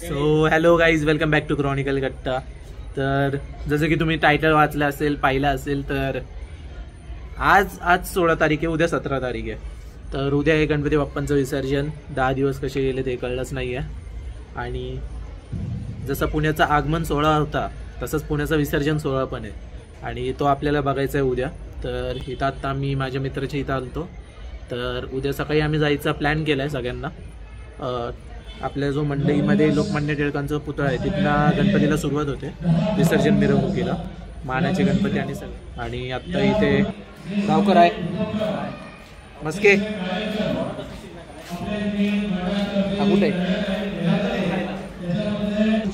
So hello guys, welcome back to Chronicle गट्टा. तर जसं की तुम्ही टायटल वाचलं असेल, पाहिलं असेल, तर आज 16 तारीख आहे, उद्या 17 तारीख आहे. तर उद्या आहे गणपती बाप्पांचं विसर्जन. 10 दिवस कसे गेले ते कळलंच नाही आहे. आणि जसं पुण्याचा आगमन सोहळा होता तसंच पुण्याचा विसर्जन सोहळा पण आहे आणि तो आपल्याला बघायचा आहे उद्या. तर इथं आत्ता मी माझ्या मित्राच्या इथं आलतो. तर उद्या सकाळी आम्ही जायचा प्लॅन केला आहे सगळ्यांना. आपल्या जो मंडईमध्ये लोकमान्य टिळकांचा पुतळा आहे तिथनं गणपतीला सुरुवात होते विसर्जन मिरवणुकीला, मानाचे गणपती आणि सगळे. आणि आत्ता इथे गावकर आहे मस्के कुठे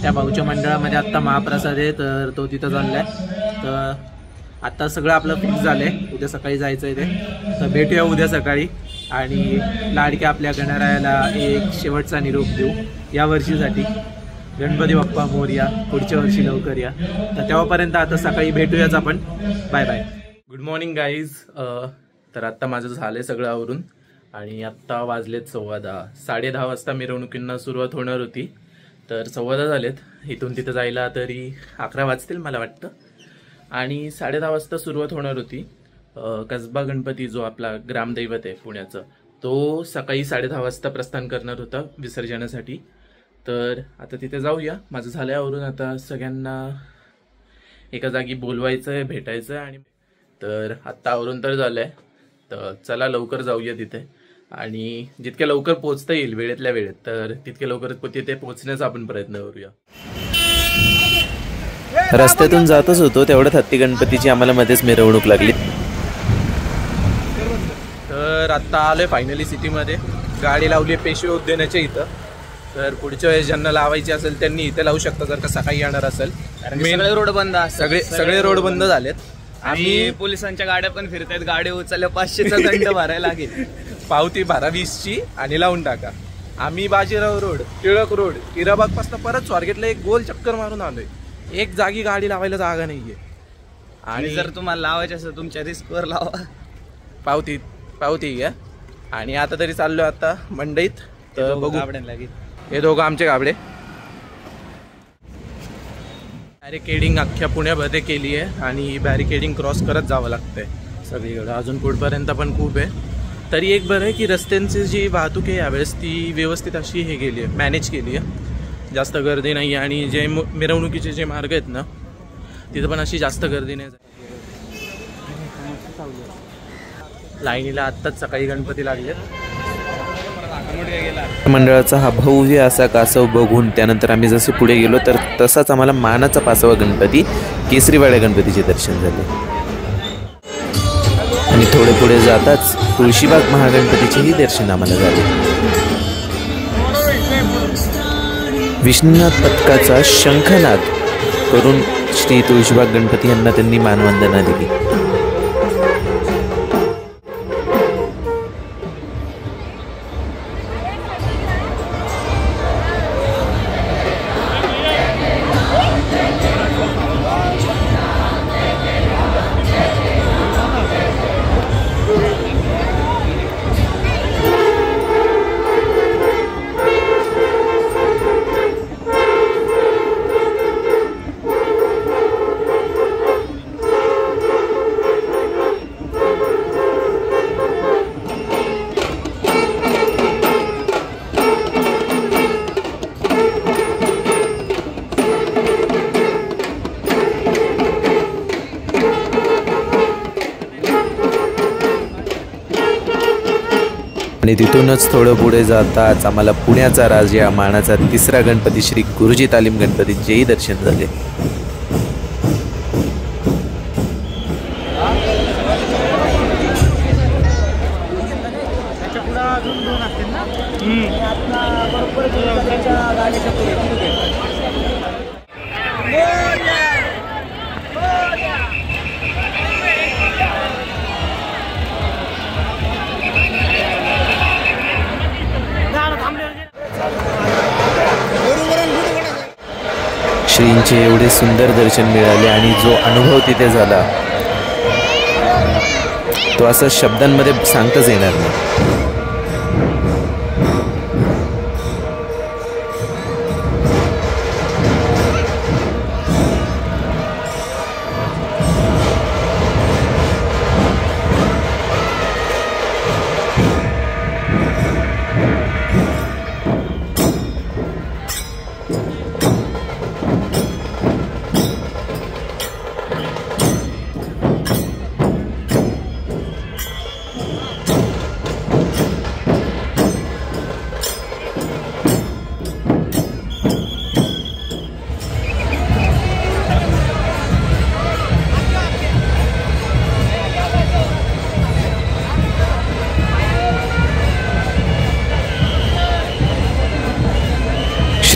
त्या भाऊच्या मंडळामध्ये आत्ता महाप्रसाद आहे, तर तो तिथं चाललाय. तर आत्ता सगळं आपलं फिक्स झालंय, उद्या सकाळी जायचं आहे ते. तर भेटूया उद्या सकाळी आणि लाडक्या आपल्या गणरायाला एक शेवटचा निरोप देऊ या वर्षीसाठी. गणपती बाप्पा मोरया, पुढच्या वर्षी लवकर या. तर तेव्हापर्यंत आता सकाळी भेटूयाच आपण. Bye bye. Good morning guys. तर आत्ता माझं झालं आहे सगळं आवरून आणि आत्ता वाजलेत 10:15. 10:30 वाजता मिरवणुकींना सुरुवात होणार होती, तर 10:15 झालेत. इथून तिथं जायला तरी 11 वाजतील मला वाटतं. आणि 10:30 वाजता सुरुवात होणार होती. कसबा गणपती जो आपला ग्रामदैवत आहे पुण्याचं, तो सकाळी 10:30 वाजता प्रस्थान करणार होता विसर्जनासाठी. तर आता तिथे जाऊया. माझं झालं आवरून, आता सगळ्यांना एका जागी बोलवायचं आहे, भेटायचं आहे. आणि तर आत्ता आवरून तर झालं आहे, तर चला लवकर जाऊया तिथे. आणि जितक्या लवकर पोहोचता येईल वेळेतल्या वेळेत, तर तितक्या लवकर तिथे पोहोचण्याचा आपण प्रयत्न करूया. रस्त्यातून जातच होतो तेवढ्यात हत्ती गणपतीची आम्हाला मध्येच मिरवणूक लागली. तर आत्ता आलोय फायनली सिटीमध्ये. गाडी लावली पेशवे उद्यानाच्या इथं. तर पुढच्या वेळेस ज्यांना लावायची असेल त्यांनी इथे लावू शकता जर का सकाळी येणार असेल. सगळे रोड बंद, सगळे रोड बंद झालेत. आम्ही पोलिसांच्या गाड्या पण फिरतायत. गाडी उचलल्या 500चा दंड भरायला लागेल. पावती भरा 20ची आणि लावून टाका. आम्ही बाजीराव रोड, टिळक रोड, हिराबाग पासून परत स्वारगेटला एक गोल चक्कर मारून आलोय. एक जागी गाडी लावायला जागा नाहीये. आणि जर तुम्हाला लावायचे असेल तुमच्या रिस्कवर लावा. पावती घ्या. आणि आता तरी चाललोय आता मंडईत. तर बघू. हे दोघं आमचे गाबडे. बॅरिकेडिंग अख्ख्या पुण्यामध्ये केली आहे आणि बॅरिकेडिंग क्रॉस करत जावं लागतंय सगळीकडे. अजून पुढपर्यंत पण खूप आहे. तरी एक बरं आहे की रस्त्यांची जी वाहतूक आहे यावेळेस ती व्यवस्थित अशी हे केली आहे, मॅनेज केली आहे. जास्त गर्दी नाही. आणि जे मिरवणुकीचे जे मार्ग आहेत ना तिथं पण अशी जास्त गर्दी नाही. लाईनीला आत्ताच सकाळी गणपती लागलेत. मंडळाचा हा भव्य असा कासव बघून त्यानंतर आम्ही जसे पुढे गेलो तर तसाच आम्हाला मानाचा 5वा गणपती केसरीवाड्या गणपतीचे दर्शन झाले. आणि थोडे पुढे जाताच तुळशीबाग महागणपतीचेही दर्शन आम्हाला झाले. विष्णुनाथ पथकाचा शंखनाद करून श्री तुळशीबाग गणपती यांना त्यांनी मानवंदना दिली. आणि तिथूनच थोडं पुढे जाताच आम्हाला पुण्याचा राजा मानाचा 3रा गणपती श्री गुरुजी तालीम गणपतीचेही दर्शन झाले. श्रींचे एवढे सुंदर दर्शन मिळाले आणि जो अनुभव तिथे झाला तो असं शब्दांमध्ये सांगताच येणार नाही.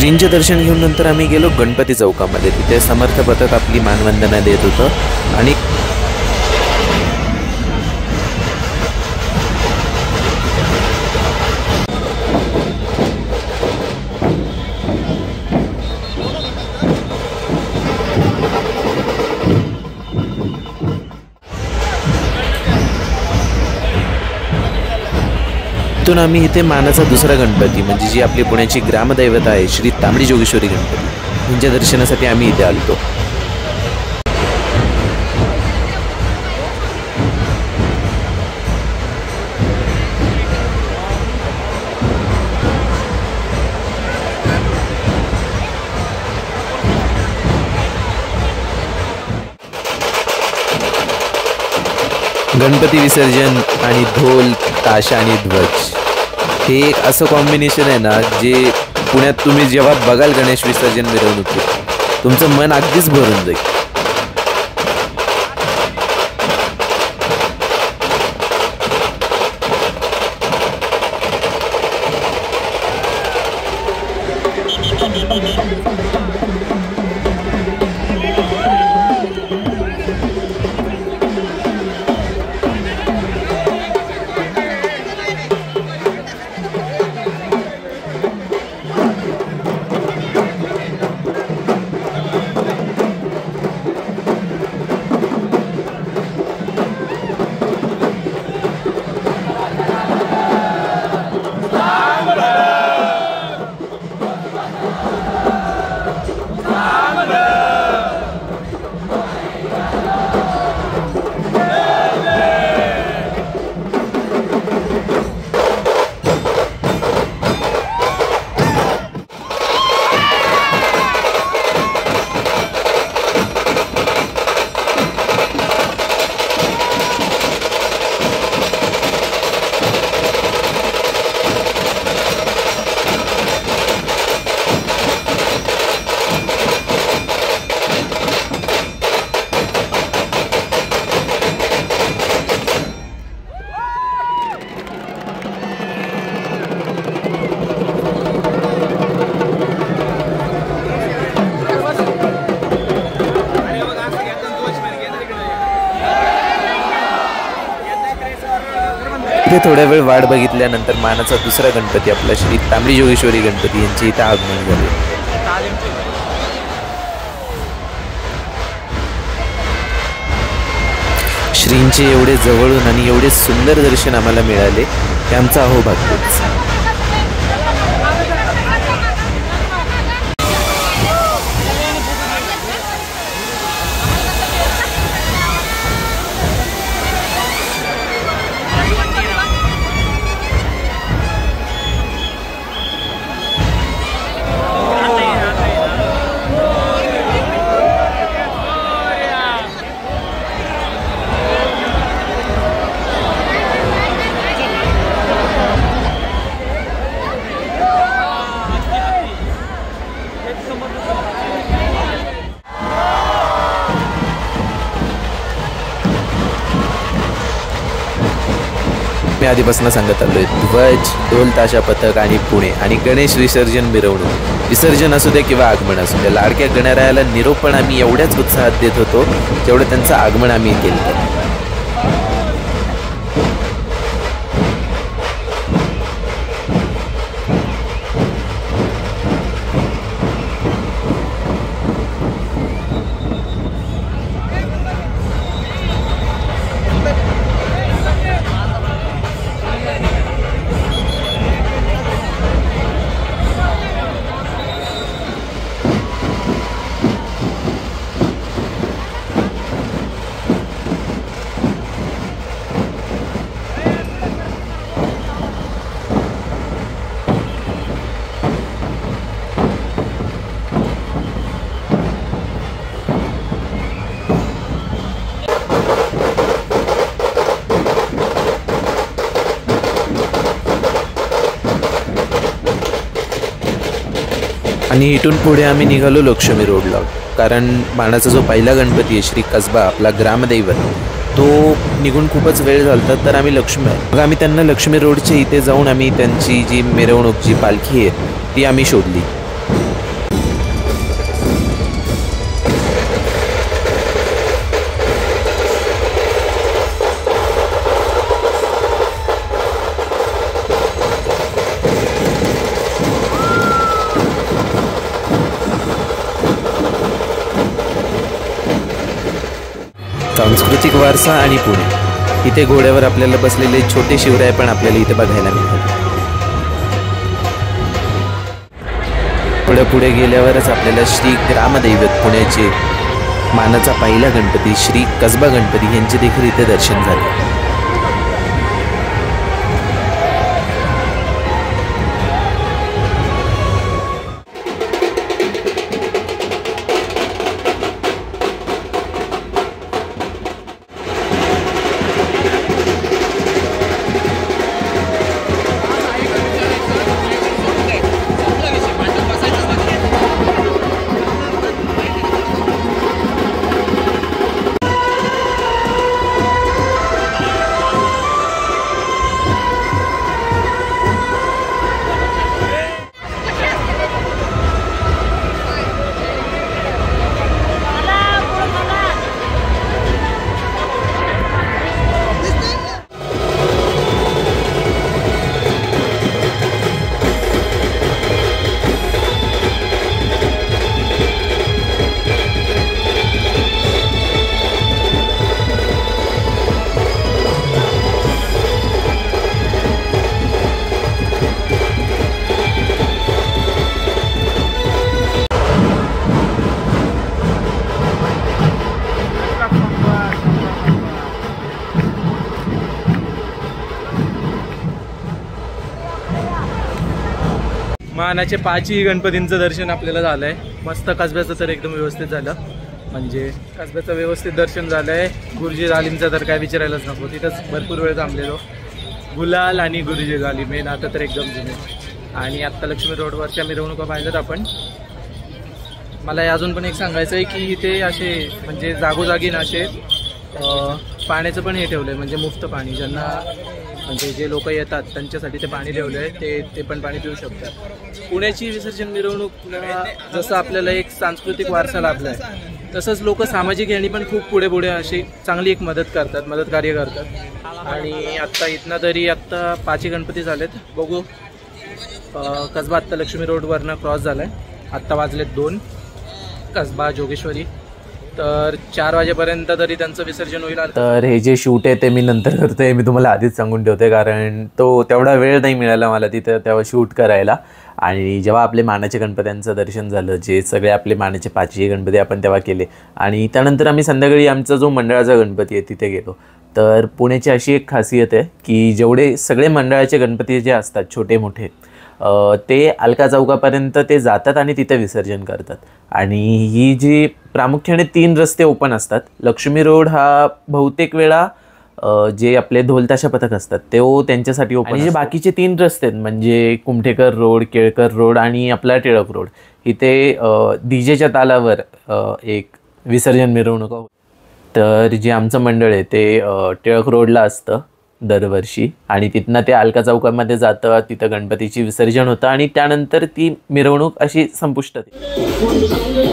श्रींचे दर्शन घेऊन नंतर आम्ही गेलो गणपती चौकामध्ये. तिथे समर्थ पथक आपली मानवंदना देत होतं आणि तिथून आम्ही इथे मानाचा दुसरा गणपती म्हणजे जी आपली पुण्याची ग्रामदैवत आहे श्री तांबडी जोगेश्वरी गणपती यांच्या दर्शनासाठी आम्ही इथे आलतो. गणपती विसर्जन आणि ढोल ताशा आणि ध्वज हे एक असं कॉम्बिनेशन आहे ना जे पुण्यात तुम्ही जेव्हा बघाल गणेश विसर्जन मिरवणुकीत तुमचं मन अगदीच भरून जाईल. इथे थोड्या वेळ वाट बघितल्यानंतर मानाचा दुसरा गणपती आपला श्री तांबडी जोगेश्वरी गणपती यांचे इथे आगमन झाले. श्रींचे एवढे जवळून आणि एवढे सुंदर दर्शन आम्हाला मिळाले ते आमचा अहोभाग्यच. मी आधीपासून सांगत आलोय ध्वज ढोल ताशा पथक आणि पुणे आणि गणेश विसर्जन मिरवणूक विसर्जन असू दे किंवा आगमन असू दे लाडक्या गणरायाला निरोप पण आम्ही एवढ्याच उत्साहात देत होतो जेवढं त्यांचं आगमन आम्ही केलं. आणि इथून पुढे आम्ही निघालो लक्ष्मी रोडला कारण मानाचा जो पहिला गणपती आहे श्री कसबा आपला ग्रामदैवत तो निघून खूपच वेळ झाला तर आम्ही मग आम्ही त्यांना लक्ष्मी रोडच्या इथे जाऊन आम्ही त्यांची जी मिरवणूक जी पालखी आहे ती आम्ही शोधली. सांस्कृतिक वारसा आणि पुणे. इथे घोड्यावर आपल्याला बसलेले छोटे शिवराय पण आपल्याला इथे बघायला मिळतात. पुढे गेल्यावरच आपल्याला श्री ग्रामदैवत पुण्याचे मानाचा पहिला गणपती श्री कसबा गणपती यांचे देखील इथे दर्शन झाले. मानाचे 5ही गणपतींचं दर्शन आपल्याला झालंय. मस्त कसब्याचं तर एकदम व्यवस्थित झालं. म्हणजे कसब्याचं व्यवस्थित दर्शन झालंय. गुरुजी जालीमचं तर काय विचारायलाच नको. तिथंच भरपूर वेळ थांबलेलो. गुलाल आणि गुरुजी जालीम हे नातं तर एकदम जुने. आणि आत्ता लक्ष्मी रोडवरच्या मिरवणुका पाहिल्यात आपण. मला अजून पण एक सांगायचं आहे की इथे असे म्हणजे जागोजागी ना असे पाण्याचं पण हे ठेवलं आहे. म्हणजे मुफ्त पाणी ज्यांना म्हणजे जे लोक येतात त्यांच्यासाठी ते पाणी ठेवलं आहे. ते पण पाणी पिऊ शकतात. पुण्याची विसर्जन मिरवणूक जसं आपल्याला एक सांस्कृतिक वारसा लाभला आहे तसंच लोक सामाजिक यांनी पण खूप पुढे अशी चांगली एक मदत कार्य करतात. आणि आत्ता इथनं तरी आत्ता 5ही गणपती झालेत. बघू कसबा आत्ता लक्ष्मी रोडवरनं क्रॉस झाला आहे. आत्ता वाजलेत 2. कसबा जोगेश्वरी तर 4 वाजेपर्यंत तरी त्यांचं विसर्जन होईल. तर हे जे शूट आहे ते मी नंतर करतोय. मी तुम्हाला आधीच सांगून ठेवते कारण तो तेवढा वेळ नाही मिळाला मला तिथं तेव्हा शूट करायला. आणि जेव्हा आपले मानाचे गणपत्यांचं दर्शन झालं जे सगळे आपले मानाचे 5ही गणपती आपण तेव्हा केले. आणि त्यानंतर आम्ही संध्याकाळी आमचा जो मंडळाचा गणपती आहे तिथे गेलो. तर पुण्याची अशी एक खासियत आहे की जेवढे सगळे मंडळाचे गणपती जे असतात छोटे मोठे ते अलका चौकापर्यंत ते जातात आणि तिथे विसर्जन करतात. आणि ही जी प्रामुख्याने 3 रस्ते ओपन असतात. लक्ष्मी रोड हा बहुतेक वेळा जे आपले ढोलताशा पथक असतात ते त्यांच्यासाठी ओपन. आणि जे बाकीचे 3 रस्ते आहेत म्हणजे कुमठेकर रोड, केळकर रोड आणि आपला टिळक रोड इथे डीजेच्या तालावर एक विसर्जन मिरवणूक. तर जे आमचं मंडळ आहे ते टिळक रोडला असतं दरवर्षी आणि तिथनं ते अलका चौकामध्ये जातं. तिथं गणपतीची विसर्जन होतं आणि त्यानंतर ती मिरवणूक अशी संपुष्टात येते.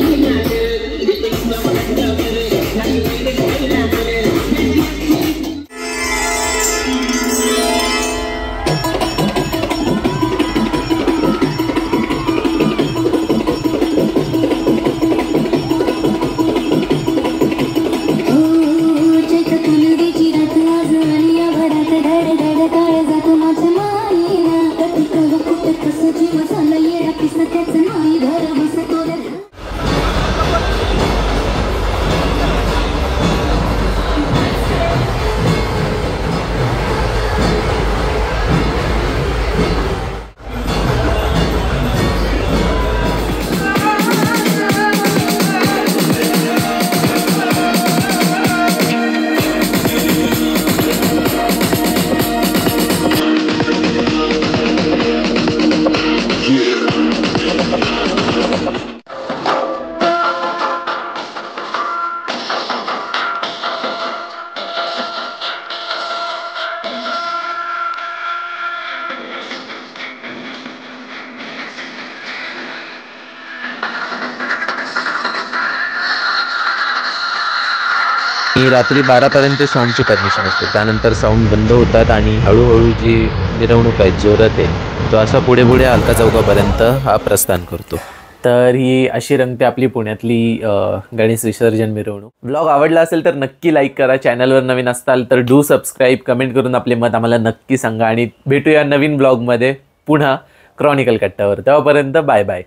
रात्री 12पर्यंत साऊंडची परमिशन असते. त्यानंतर साऊंड बंद होतात आणि हळूहळू जी मिरवणूक आहे जोरात आहे तो असा पुढे अलका चौकापर्यंत हा प्रस्थान करतो. तर ही अशी रंगते आपली पुण्यातली गणेश विसर्जन मिरवणूक. व्लॉग आवडला असेल तर नक्की लाईक करा. चॅनलवर नवीन असताल तर डू सबस्क्राईब. कमेंट करून आपले मत आम्हाला नक्की सांगा आणि भेटूया नवीन ब्लॉगमध्ये पुन्हा क्रॉनिकल कट्ट्यावर. तेव्हापर्यंत बाय बाय.